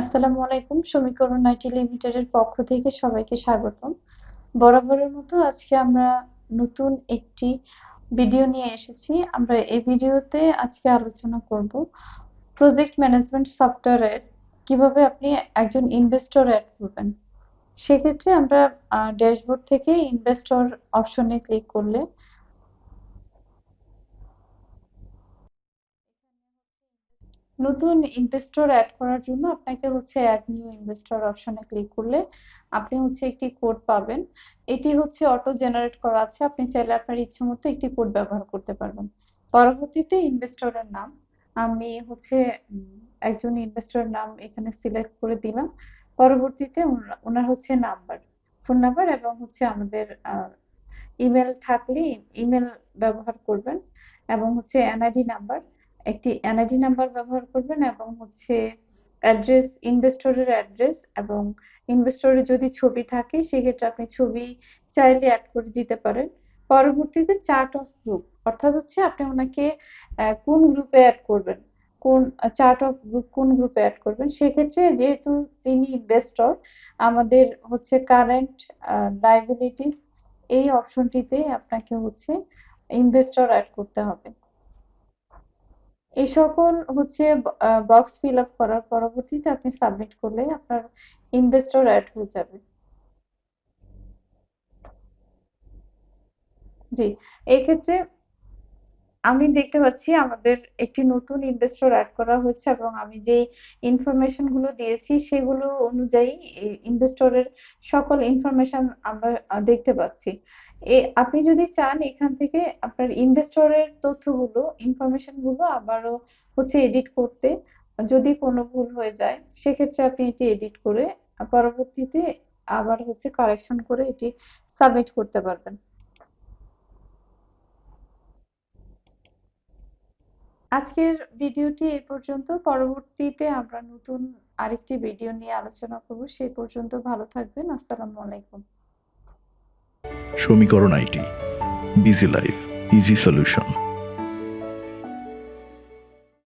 আসসালামু আলাইকুম। সমীকরণ আইটি লিমিটেডের পক্ষ থেকে সবাইকে স্বাগতম। বরাবরের মতো আজকে আমরা নতুন একটি ভিডিও নিয়ে এসেছি। আমরা এই ভিডিওতে আজকে আলোচনা করব প্রজেক্ট ম্যানেজমেন্ট সফটওয়্যারের কিভাবে আপনি একজন ইনভেস্টর এড করবেন। সেক্ষেত্রে আমরা ড্যাশবোর্ড থেকে ইনভেস্টর অপশনে ক্লিক করলে নতুন ইনভেস্টর এড করার জন্য আপনাকে অ্যাড নিউ ইনভেস্টর অপশনে ক্লিক করলে আপনি একটি কোড পাবেন। এটি অটো জেনারেট করা আছে। আপনি চাইলে আপনার ইচ্ছে মতো একটি কোড ব্যবহার করতে পারবেন। পরবর্তীতে ইনভেস্টরের নাম আমি একজন ইনভেস্টরের নাম এখানে সিলেক্ট করে দিলাম। পরবর্তীতে ওনার নাম্বার, ফোন নাম্বার এবং আমাদের ইমেল থাকলে ইমেল ব্যবহার করবেন এবং এনআইডি নাম্বার, একটি এনআইডি নাম্বার ব্যবহার করবেন এবং অ্যাড্রেস, ইনভেস্টরের অ্যাড্রেস এবং ইনভেস্টরের যদি ছবি থাকে সেক্ষেত্রে আপনি ছবি চাইলে অ্যাড করে দিতে পারেন। পরবর্তীতে চার্ট অফ গ্রুপ, অর্থাৎ আপনি ওনাকে কোন গ্রুপে অ্যাড করবেন, কোন চার্ট অফ গ্রুপ কোন গ্রুপে অ্যাড করবেন। সেক্ষেত্রে যেহেতু তিনি ইনভেস্টর, আমাদের কারেন্ট লায়াবিলিটিস এই অপশনটিতে আপনাকে ইনভেস্টর অ্যাড করতে হবে। এই সকল বক্স ফিল আপ করার পরবর্তীতে আপনি সাবমিট করলে আপনার ইনভেস্টর অ্যাড হয়ে যাবে। জি, এই ক্ষেত্রে আমি দেখতে পাচ্ছি আমাদের একটি নতুন ইনভেস্টর অ্যাড করা হয়েছে এবং আমি যেই ইনফরমেশন গুলো দিয়েছি সেগুলো অনুযায়ী ইনভেস্টরের সকল ইনফরমেশন আমরা দেখতে পাচ্ছি। আপনি যদি চান এখান থেকে আপনার ইনভেস্টরের তথ্যগুলো, ইনফরমেশন গুলো আবারও এডিট করতে, যদি কোনো ভুল হয়ে যায় সেক্ষেত্রে আপনি এটি এডিট করে পরবর্তীতে আবার কারেকশন করে এটি সাবমিট করতে পারবেন। আজকের ভিডিওটি এই পর্যন্ত। পরবর্তীতে আমরা নতুন আরেকটি ভিডিও নিয়ে আলোচনা করব। সেই পর্যন্ত ভালো থাকবেন। আসসালামু আলাইকুম। সমীকরণ IT, busy life, easy solution.